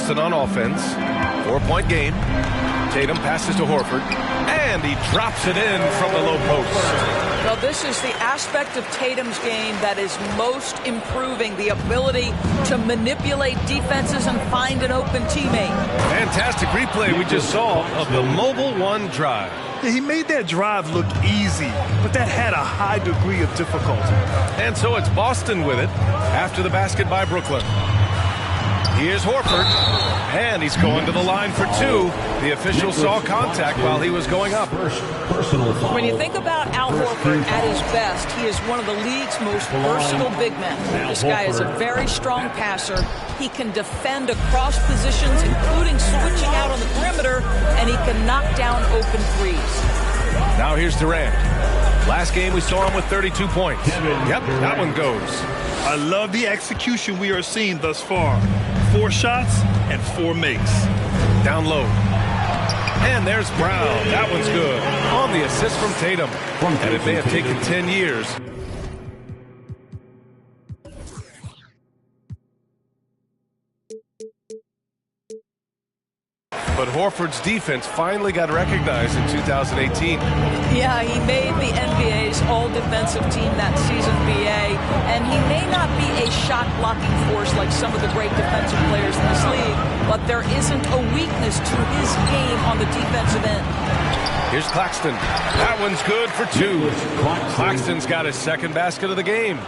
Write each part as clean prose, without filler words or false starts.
Boston on offense. 4-point game. Tatum passes to Horford, and he drops it in from the low post. Well, this is the aspect of Tatum's game that is most improving, the ability to manipulate defenses and find an open teammate. Fantastic replay we just saw of the Mobile One drive. He made that drive look easy, but that had a high degree of difficulty. And so it's Boston with it after the basket by Brooklyn. Here's Horford, and he's going to the line for two. The official saw contact while he was going up. When you think about Al Horford at his best, he is one of the league's most versatile big men. This guy is a very strong passer. He can defend across positions, including switching out on the perimeter, and he can knock down open threes. Now here's Durant. Last game we saw him with 32 points. Yep, that one goes. I love the execution we are seeing thus far. 4 shots and 4 makes. Down low. And there's Brown. That one's good. On the assist from Tatum. And it may have taken 10 years. But Horford's defense finally got recognized in 2018. Yeah, he made the NBA's all-defensive team that season, BA, and he may not be a shot-blocking force like some of the great defensive players in this league, but there isn't a weakness to his game on the defensive end. Here's Claxton. That one's good for 2. Claxton's got his second basket of the game.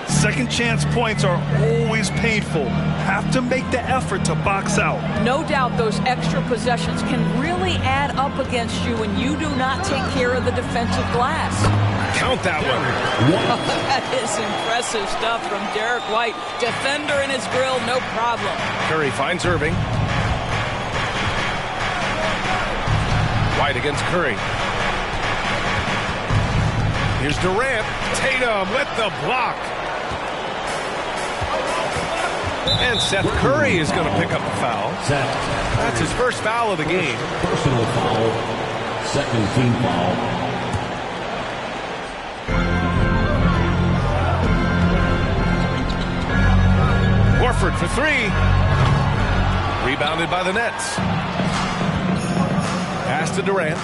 Second chance points are always painful. Have to make the effort to box out. No doubt those extra possessions can really add up against you when you do not take care of the defensive glass. Count that one. That is impressive stuff from Derek White. Defender in his grill, no problem. Curry finds Irving. White against Curry. Here's Durant. Tatum with the block. And Seth Curry is going to pick up the foul. That's his first foul of the game. Personal foul. Second team foul. Horford for 3. Rebounded by the Nets. Pass to Durant.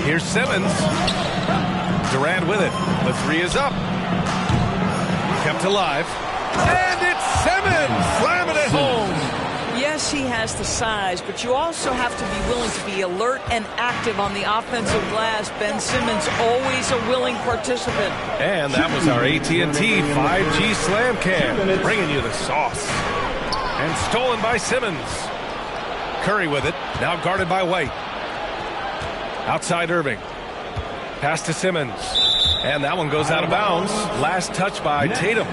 Here's Simmons. Durant with it. The 3 is up. Kept alive. And it's Simmons slamming it home. Yes, he has the size, but you also have to be willing to be alert and active on the offensive glass. Ben Simmons, always a willing participant. And that was our AT&T 5G Slam Cam, bringing you the sauce. And stolen by Simmons. Curry with it, now guarded by White. Outside Irving. Pass to Simmons. And that one goes out of bounds. Last touch by Tatum.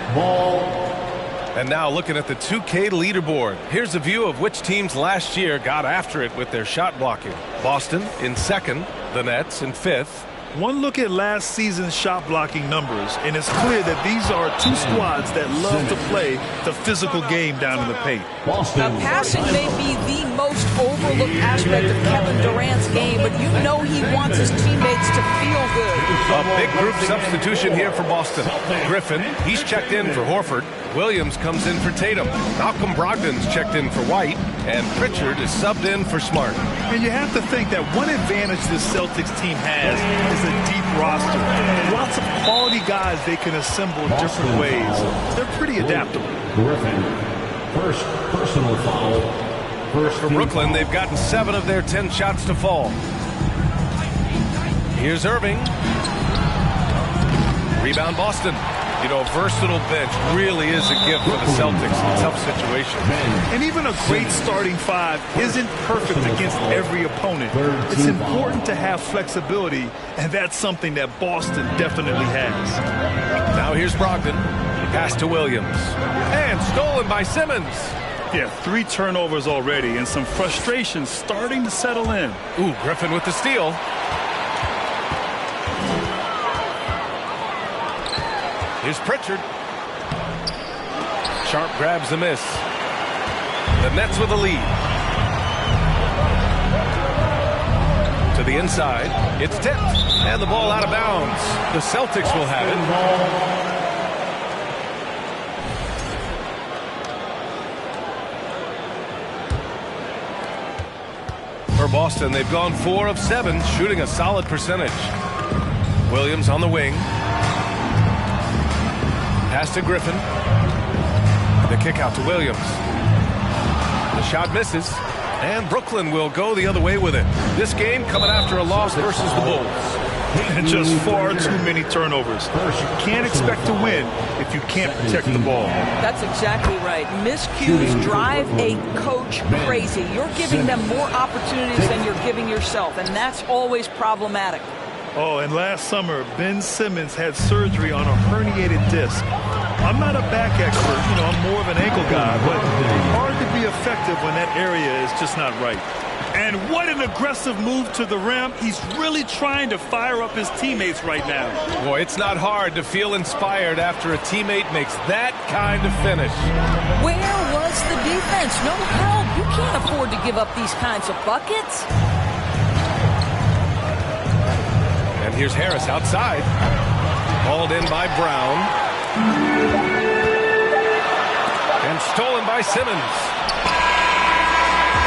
And now looking at the 2K leaderboard. Here's a view of which teams last year got after it with their shot blocking. Boston in 2nd, the Nets in 5th. One look at last season's shot blocking numbers, and it's clear that these are 2 squads that love to play the physical game down in the paint. Now, passing may be the most overlooked aspect of Kevin Durant's game, but you know he wants his teammates to feel good. A big group substitution here for Boston. Griffin, he's checked in for Horford. Williams comes in for Tatum. Malcolm Brogdon's checked in for White. And Pritchard is subbed in for Smart. And you have to think that one advantage this Celtics team has is a deep roster. Lots of quality guys they can assemble different ways. They're pretty adaptable. Griffin, first personal foul. For Brooklyn, they've gotten 7 of their 10 shots to fall. Here's Irving. Rebound Boston. You know, a versatile bench really is a gift for the Celtics in tough situations. And even a great starting 5 isn't perfect against every opponent. It's important to have flexibility, and that's something that Boston definitely has. Now here's Brogdon. Pass to Williams. And stolen by Simmons. Yeah, 3 turnovers already, and some frustration starting to settle in. Ooh, Griffin with the steal. Here's Pritchard. Sharp grabs the miss. The Nets with the lead. To the inside. It's tipped. And the ball out of bounds. The Celtics will have it. Boston, they've gone 4 of 7, shooting a solid percentage. Williams on the wing. Pass to Griffin. The kick out to Williams. The shot misses, and Brooklyn will go the other way with it. This game coming after a loss versus the Bulls. And just far too many turnovers. You can't expect to win if you can't protect the ball. That's exactly right. Miscues drive a coach crazy. You're giving them more opportunities than you're giving yourself, and that's always problematic. Oh, and last summer, Ben Simmons had surgery on a herniated disc. I'm not a back expert, I'm more of an ankle guy, but hard to be effective when that area is just not right. And what an aggressive move to the rim. He's really trying to fire up his teammates right now. Boy, it's not hard to feel inspired after a teammate makes that kind of finish. Where was the defense? No help. You can't afford to give up these kinds of buckets. And here's Harris outside. Hauled in by Brown. And stolen by Simmons.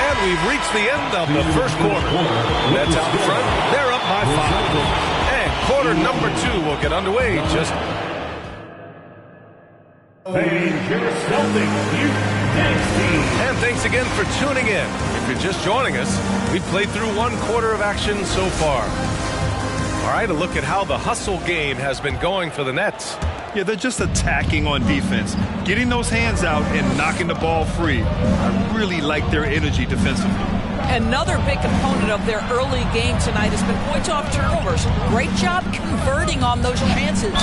And we've reached the end of the first quarter. Nets out in front. They're up by 5. And quarter number 2 will get underway just... And thanks again for tuning in. If you're just joining us, we've played through 1 quarter of action so far. All right, a look at how the hustle game has been going for the Nets. Yeah, they're just attacking on defense, getting those hands out and knocking the ball free. I really like their energy defensively. Another big component of their early game tonight has been points off turnovers. Great job converting on those chances.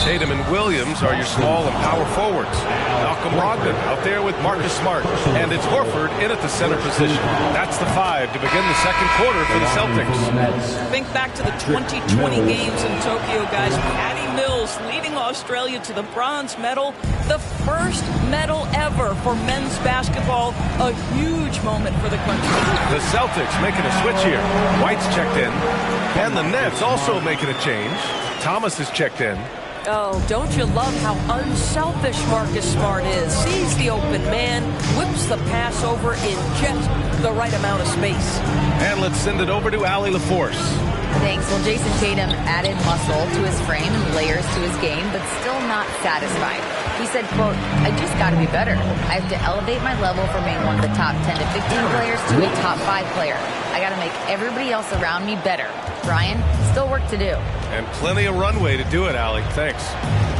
Tatum and Williams are your small and power forwards. Malcolm Brogdon out there with Marcus Smart. And it's Horford in at the center position. That's the 5 to begin the second quarter for the Celtics. Think back to the 2020 games in Tokyo, guys. Patty Mills leading Australia to the bronze medal. The first medal ever for men's basketball. A huge moment for the country. The Celtics making a switch here. White's checked in. And the Nets also making a change. Thomas is checked in. Oh, don't you love how unselfish Marcus Smart is? Sees the open man, whips the pass over in just the right amount of space. And let's send it over to Allie LaForce. Thanks. Well, Jason Tatum added muscle to his frame and layers to his game, but still not satisfied. He said, quote, I just got to be better. I have to elevate my level from being one of the top 10 to 15 players to a top 5 player. I got to make everybody else around me better. Brian, still work to do. And plenty of runway to do it, Allie. Thanks.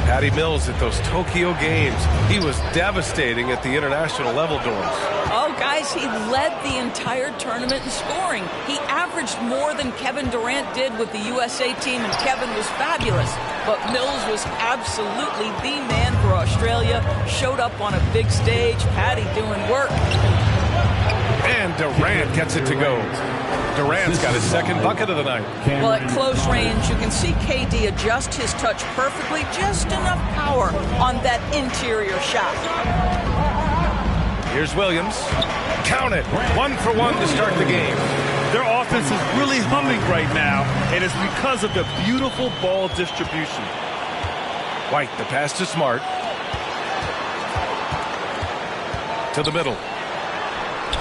Patty Mills at those Tokyo games. He was devastating at the international level dorms. Oh, guys, he led the entire tournament in scoring. He averaged more than Kevin Durant did with the USA team, and Kevin was fabulous. But Mills was absolutely the man for Australia. Showed up on a big stage. Patty doing work. And Durant gets it to go. Durant's got his second bucket of the night. Well, at close range, you can see KD adjust his touch perfectly. Just enough power on that interior shot. Here's Williams. Count it. 1 for 1 to start the game. Their offense is really humming right now, and it's because of the beautiful ball distribution. White, the pass to Smart. To the middle.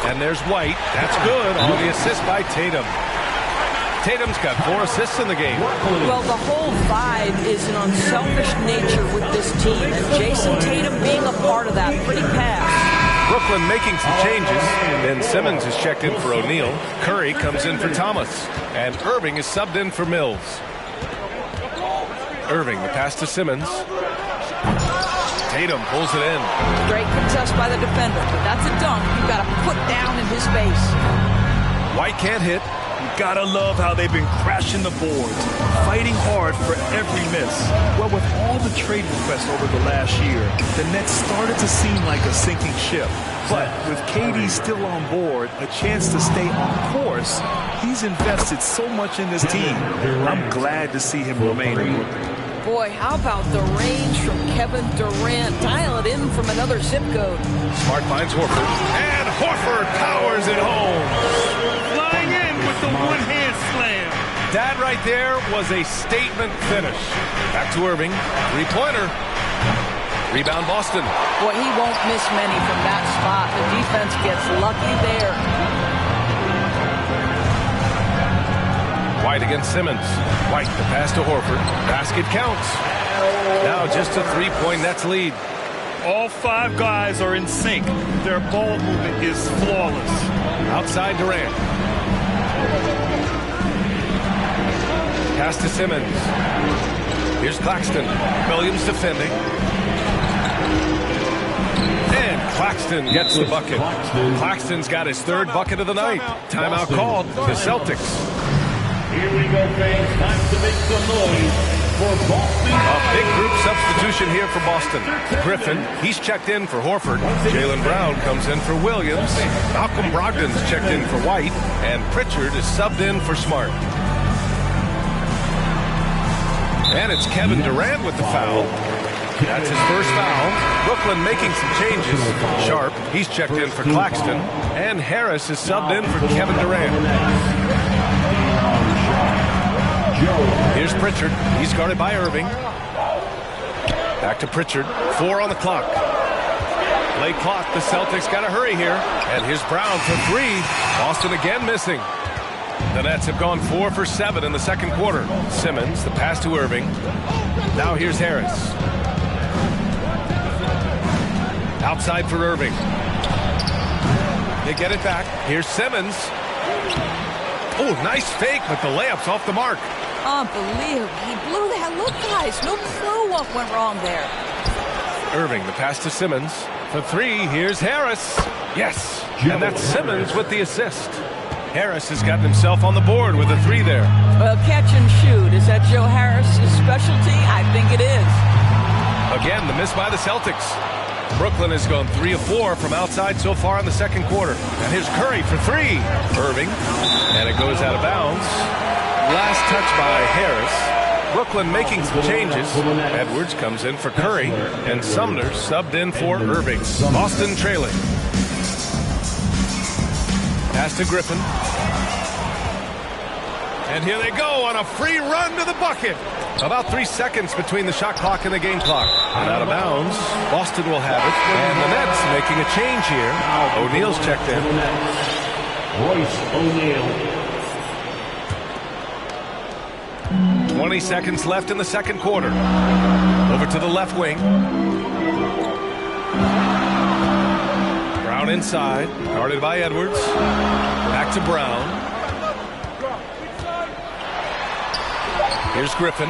And there's White. That's good on the assist by Tatum. Tatum's got 4 assists in the game. Well, the whole vibe is an unselfish nature with this team, and Jason Tatum being a part of that. Pretty pass. Brooklyn making some changes. Ben Simmons is checked in for O'Neal. Curry comes in for Thomas. And Irving is subbed in for Mills. Irving, the pass to Simmons. Tatum pulls it in. Great contest by the defender, but that's a dunk you got to put down in his face. White can't hit. You gotta love how they've been crashing the boards, fighting hard for every miss. Well, with all the trade requests over the last year, the Nets started to seem like a sinking ship. But with KD still on board, a chance to stay on course, he's invested so much in this team. I'm glad to see him remain in Brooklyn. Boy, how about the range from Kevin Durant? Dial it in from another zip code. Smart finds Horford. And Horford powers it home. Flying in with the one-hand slam. That right there was a statement finish. Back to Irving. 3-pointer. Rebound Boston. Boy, he won't miss many from that spot. The defense gets lucky there. White against Simmons. White, the pass to Horford. Basket counts. Now just a three-point Nets lead. All 5 guys are in sync. Their ball movement is flawless. Outside Durant. Pass to Simmons. Here's Claxton. Williams defending. And Claxton gets the bucket. Claxton's got his 3rd bucket of the night. Timeout called. The Celtics. Here we go, fans. Time to make some noise for Boston. A big group substitution here for Boston. Griffin, he's checked in for Horford. Jaylen Brown comes in for Williams. Malcolm Brogdon's checked in for White. And Pritchard is subbed in for Smart. And it's Kevin Durant with the foul. That's his first foul. Brooklyn making some changes. Sharp, he's checked in for Claxton. And Harris is subbed in for Kevin Durant. Here's Pritchard. He's guarded by Irving. Back to Pritchard. 4 on the clock. Play clock. The Celtics got to hurry here. And here's Brown for 3. Boston again missing. The Nets have gone 4 for 7 in the second quarter. Simmons, the pass to Irving. Now here's Harris. Outside for Irving. They get it back. Here's Simmons. Oh, nice fake, but the layup's off the mark. Unbelievable. He blew that. Look, guys, no clue what went wrong there. Irving, the pass to Simmons. For 3, here's Harris. Yes, and that's Simmons with the assist. Harris has gotten himself on the board with a 3 there. Well, catch and shoot. Is that Joe Harris's specialty? I think it is. Again, the miss by the Celtics. Brooklyn has gone 3 of 4 from outside so far in the second quarter. And here's Curry for 3. Irving, and it goes out of bounds. Last touch by Harris. Brooklyn making some changes. Edwards comes in for Curry, and Sumner subbed in for Irving. Boston trailing. Pass to Griffin. And here they go on a free run to the bucket. About 3 seconds between the shot clock and the game clock. And out of bounds, Boston will have it. And the Nets making a change here. O'Neal's checked in. Royce O'Neal. 20 seconds left in the second quarter. Over to the left wing. Brown inside, guarded by Edwards. Back to Brown. Here's Griffin.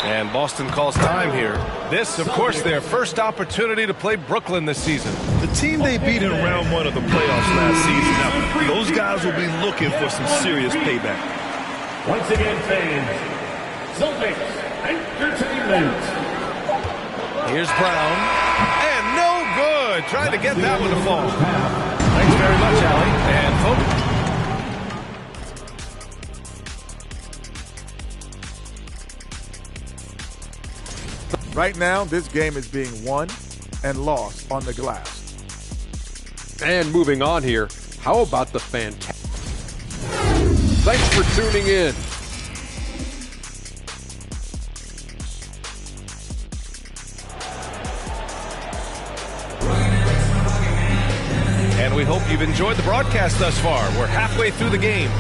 And Boston calls time here. This, of course, their first opportunity to play Brooklyn this season. The team they beat in round 1 of the playoffs last season. Now, those guys will be looking for some serious payback. Once again, fans, Celtics Entertainment. Here's Brown. And no good. Trying to get that one to fall. Thanks very much, Allie. And folks. Right now, this game is being won and lost on the glass. And moving on here, how about the fantastic? Thanks for tuning in. And we hope you've enjoyed the broadcast thus far. We're halfway through the game.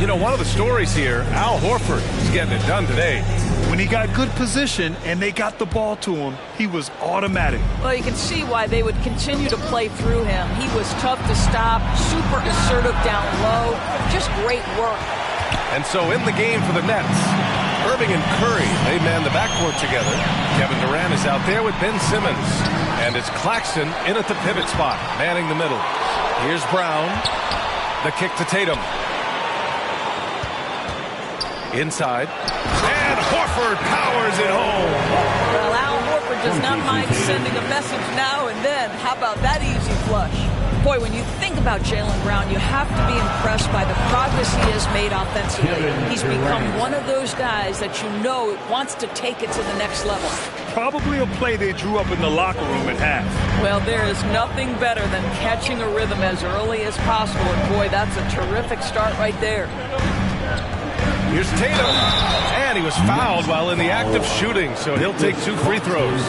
You know, one of the stories here, Al Horford is getting it done today. When he got good position and they got the ball to him, he was automatic. Well, you can see why they would continue to play through him. He was tough to stop, super assertive down low, just great work. And so in the game for the Nets, Irving and Curry, they man the backcourt together. Kevin Durant is out there with Ben Simmons. And it's Claxton in at the pivot spot, manning the middle. Here's Brown. The kick to Tatum. Inside. And Horford powers it home. Well, Al Horford does not mind sending a message now and then. How about that easy flush? Boy, when you think about Jaylen Brown, you have to be impressed by the progress he has made offensively. He's become one of those guys that you know wants to take it to the next level. Probably a play they drew up in the locker room at half. Well, there is nothing better than catching a rhythm as early as possible. And boy, that's a terrific start right there. Here's Tatum. And he was fouled while in the act of shooting, so he'll take 2 free throws.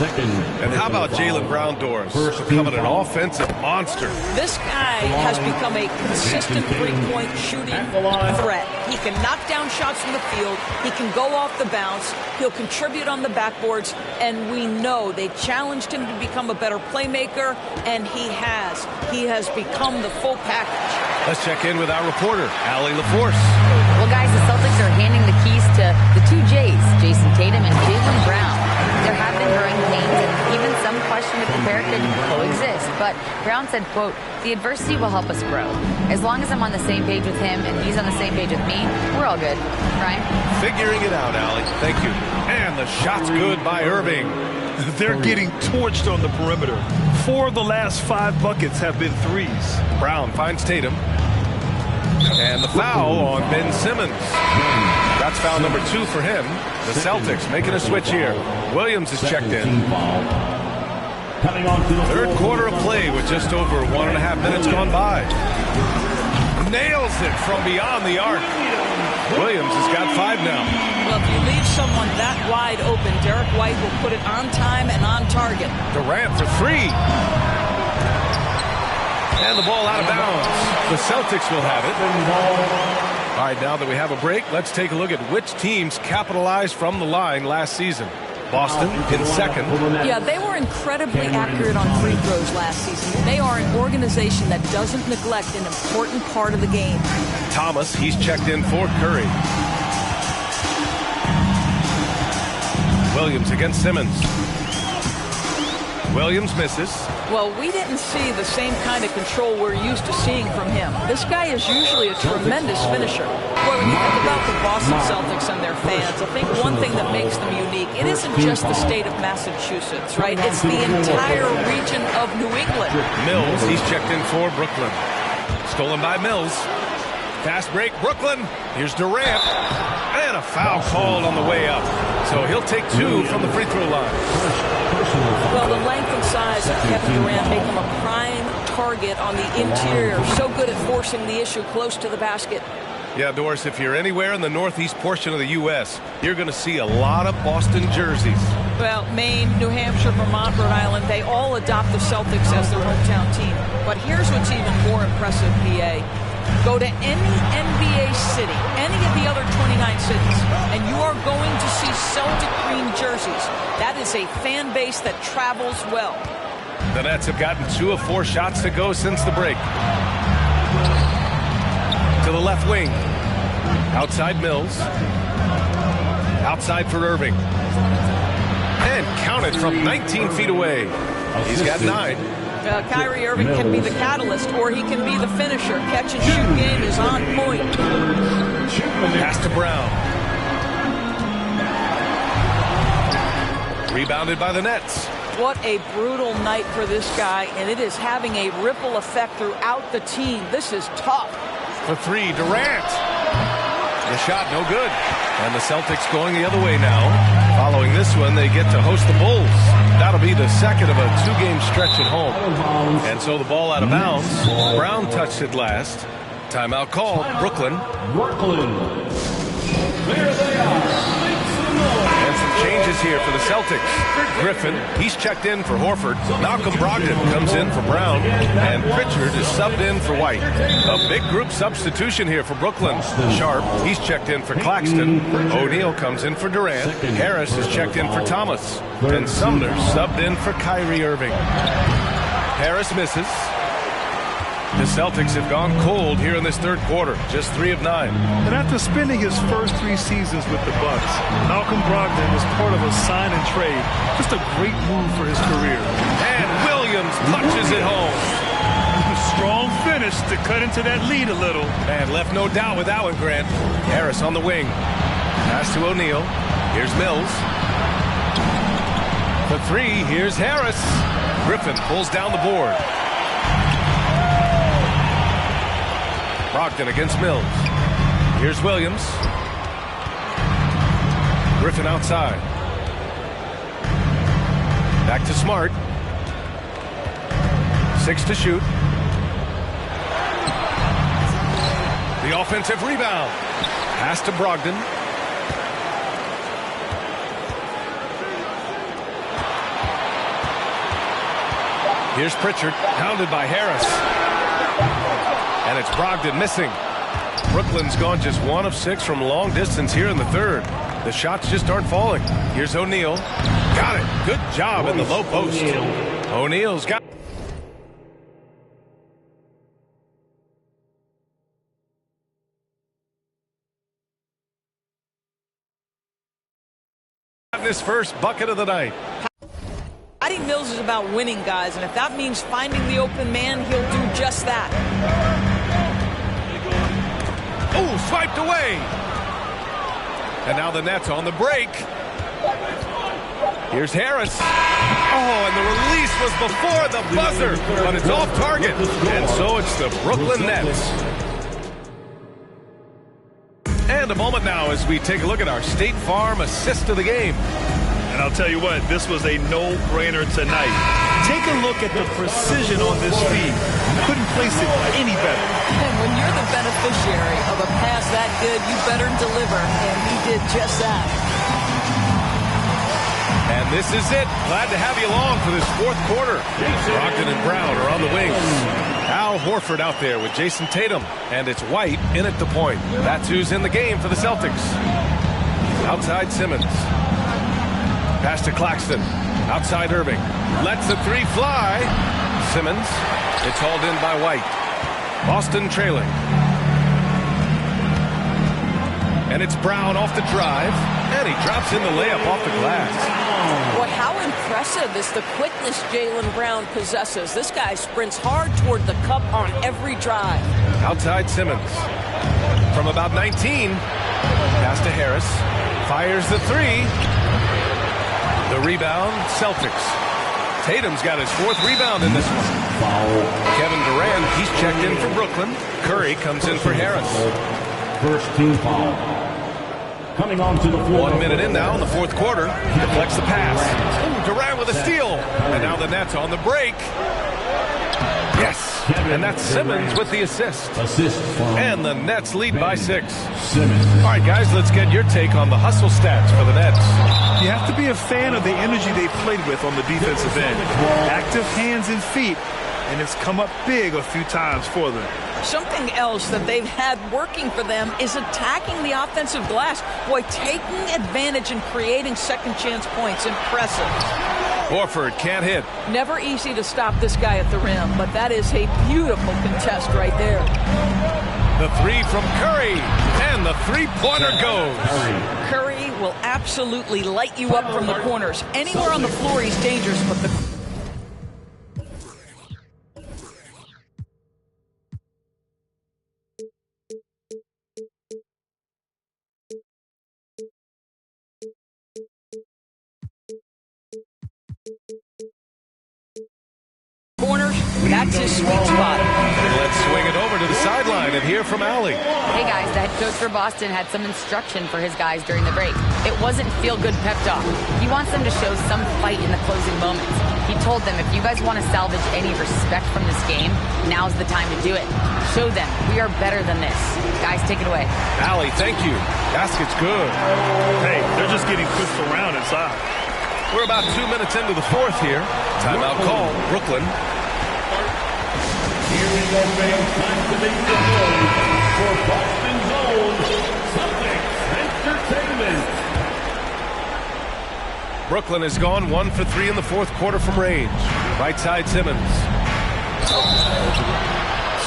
And how about Jaylen Brown, Doris, becoming an offensive monster? This guy has become a consistent three-point shooting threat. He can knock down shots from the field. He can go off the bounce. He'll contribute on the backboards. And we know they challenged him to become a better playmaker, and he has. He has become the full package. Let's check in with our reporter, Allie LaForce. Well, guys, the Celtics are handing the keys to the two J's, Jason Tatum and Jaylen Brown. There have been growing pains and even some question if the pair could coexist. But Brown said, quote, "The adversity will help us grow. As long as I'm on the same page with him and he's on the same page with me, we're all good." Ryan? Figuring it out, Allie. Thank you. And the shot's good by Irving. They're getting torched on the perimeter. 4 of the last 5 buckets have been threes. Brown finds Tatum. And the foul on Ben Simmons. That's foul number 2 for him. The Celtics making a switch here. Williams is checked in. Third quarter of play with just over 1.5 minutes gone by. Nails it from beyond the arc. Williams has got 5 now. Well, if you leave someone that wide open, Derek White will put it on time and on target. Durant for 3. And the ball out of bounds. The Celtics will have it. All right, now that we have a break, let's take a look at which teams capitalized from the line last season. Boston in second. Yeah, they were incredibly accurate on free throws last season. They are an organization that doesn't neglect an important part of the game. Thomas, he's checked in for Curry. Williams against Simmons. Williams misses. Well, we didn't see the same kind of control we're used to seeing from him. This guy is usually a tremendous finisher. Well, when you think about the Boston Celtics and their fans, I think one thing that makes them unique, it isn't just the state of Massachusetts, right? It's the entire region of New England. Mills, he's checked in for Brooklyn. Stolen by Mills. Fast break, Brooklyn. Here's Durant. And a foul called on the way up. So he'll take 2 from the free throw line. Well, the length and size of Kevin Durant make him a prime target on the interior. So good at forcing the issue close to the basket. Yeah, Doris, if you're anywhere in the northeast portion of the U.S., you're going to see a lot of Boston jerseys. Well, Maine, New Hampshire, Vermont, Rhode Island, they all adopt the Celtics as their hometown team. But here's what's even more impressive, PA. Go to any NBA city, any of the other 29 cities, and you are going to see Celtic green jerseys. That is a fan base that travels well. The Nets have gotten 2 of 4 shots to go since the break. To the left wing. Outside Mills. Outside for Irving. And counted from 19 feet away. He's got 9. Kyrie Irving can be the catalyst, or he can be the finisher. Catch and shoot game is on point. Pass to Brown. Rebounded by the Nets. What a brutal night for this guy, and it is having a ripple effect throughout the team. This is tough. For 3, Durant. The shot no good. And the Celtics going the other way now. Following this one, they get to host the Bulls. That'll be the second of a 2-game stretch at home. And so the ball out of bounds. Brown touched it last. Timeout called. Brooklyn. There they are. And some changes here for the Celtics. Griffin, he's checked in for Horford. Malcolm Brogdon comes in for Brown. And Pritchard is subbed in for White. A big group substitution here for Brooklyn. Sharp, he's checked in for Claxton. O'Neal comes in for Durant. Harris is checked in for Thomas. And Sumner subbed in for Kyrie Irving. Harris misses. The Celtics have gone cold here in this third quarter, just 3 of 9. And after spending his first 3 seasons with the Bucks, Malcolm Brogdon is part of a sign and trade. Just a great move for his career. And Williams punches it home. Strong finish to cut into that lead a little. And left no doubt with that one, Grant. Harris on the wing. Pass to O'Neal. Here's Mills. For 3, here's Harris. Griffin pulls down the board. Brogdon against Mills. Here's Williams. Griffin outside. Back to Smart. 6 to shoot. The offensive rebound. Pass to Brogdon. Here's Pritchard, pounded by Harris. And it's Brogdon missing. Brooklyn's gone just 1 of 6 from long distance here in the third. The shots just aren't falling. Here's O'Neal. Got it. Good job in the low post. O'Neal's got his first bucket of the night. Patty Mills is about winning, guys, and if that means finding the open man, he'll do just that. Oh, swiped away. And now the Nets on the break. Here's Harris. Oh, and the release was before the buzzer, but it's off target. And so it's the Brooklyn Nets. And a moment now as we take a look at our State Farm assist of the game. And I'll tell you what, this was a no-brainer tonight. Take a look at the precision on this feed. Couldn't place it any better. And when you're the beneficiary of a pass that good, you better deliver, and he did just that. And this is it. Glad to have you along for this fourth quarter. Brogdon and Brown are on the wings. Al Horford out there with Jason Tatum. And it's White in at the point. That's who's in the game for the Celtics. Outside Simmons. Pass to Claxton. Outside Irving. Lets the three fly. Simmons. It's hauled in by White. Boston trailing. And it's Brown off the drive. And he drops in the layup off the glass. Boy, how impressive is the quickness Jaylen Brown possesses. This guy sprints hard toward the cup on every drive. Outside Simmons. From about 19. Pass to Harris. Fires the three. The rebound, Celtics. Tatum's got his fourth rebound in this one. Kevin Durant, he's checked in for Brooklyn. Curry comes in for Harris. First team foul. Coming on to the floor. 1 minute in now in the fourth quarter. Deflects the pass. Ooh, Durant with a steal. And now the Nets on the break. Yes. And that's Simmons with the assist. And the Nets lead by 6. Simmons. All right, guys, let's get your take on the hustle stats for the Nets. You have to be a fan of the energy they played with on the defensive end. Active hands and feet, and it's come up big a few times for them. Something else that they've had working for them is attacking the offensive glass. Boy, taking advantage and creating second chance points. Impressive. Horford can't hit. Never easy to stop this guy at the rim, but that is a beautiful contest right there. The three from Curry, and the three-pointer goes. Curry will absolutely light you up from the corners. Anywhere on the floor, he's dangerous, but the corners, that's his sweet spot. Let's swing it over to the sideline and hear from Allie. Hey guys, the head coach for Boston had some instruction for his guys during the break. It wasn't feel-good pep talk. He wants them to show some fight in the closing moments. He told them, if you guys want to salvage any respect from this game, now's the time to do it. Show them we are better than this. Guys, take it away. Allie, thank you. Basket's good. Hey, they're just getting pushed around inside. We're about 2 minutes into the fourth here. Timeout call, Brooklyn. Here we go, fans. Time to make the noise for Boston's own Celtics Entertainment. Brooklyn has gone 1 for 3 in the fourth quarter from range. Right side Simmons.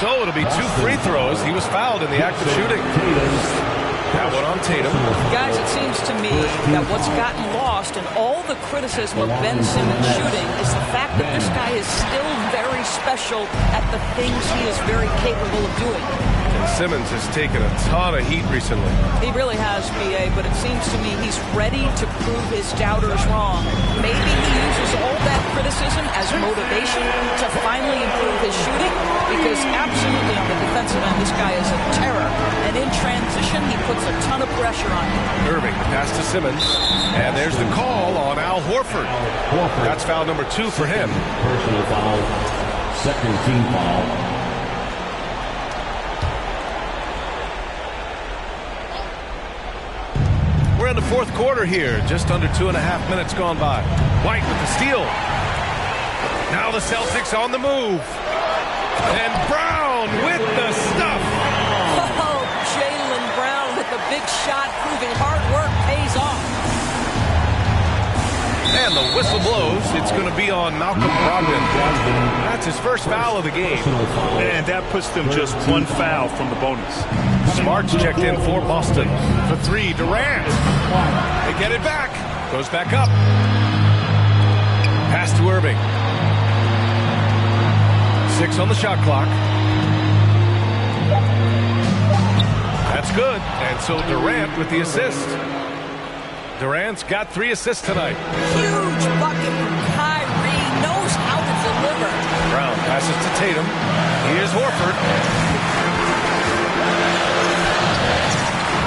So it'll be 2 free throws. He was fouled in the act of shooting. That one on Tatum. Guys, it seems to me that what's gotten lost in all the criticism of Ben Simmons shooting is the fact that this guy is still very special at the things he is very capable of doing. And Simmons has taken a ton of heat recently. He really has, B.A., but it seems to me he's ready to prove his doubters wrong. Maybe he uses all that criticism as motivation to finally improve his shooting, because absolutely on the defensive end, this guy is a terror. And in transition, he puts a ton of pressure on him. Irving, pass to Simmons. And there's the call on Al Horford. That's foul number 2 for him. Personal foul. Second team foul. We're in the fourth quarter here. Just under 2.5 minutes gone by. White with the steal. Now the Celtics on the move. And Brown with the stuff. Oh, Jaylen Brown with a big shot, proving hard work pays off. And the whistle blows. It's going to be on Malcolm Brogdon. That's his first foul of the game. And that puts them just one foul from the bonus. Smart's checked in for Boston. For three, Durant. They get it back. Goes back up. Pass to Irving. 6 on the shot clock. That's good. And so Durant with the assist. Durant's got 3 assists tonight. Huge bucket from Kyrie. Knows how to deliver. Brown passes to Tatum. Here's Horford.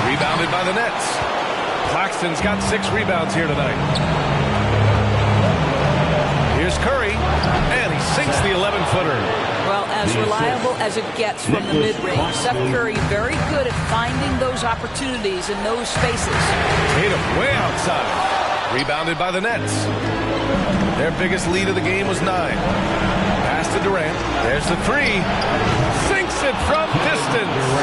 Rebounded by the Nets. Claxton's got 6 rebounds here tonight. Here's Curry. And he sinks the 11-footer. Well, as reliable as it gets from the mid-range. Steph Curry very good at finding those opportunities in those spaces. Tatum way outside. Rebounded by the Nets. Their biggest lead of the game was 9. Pass to Durant. There's the 3. Sinks it from distance.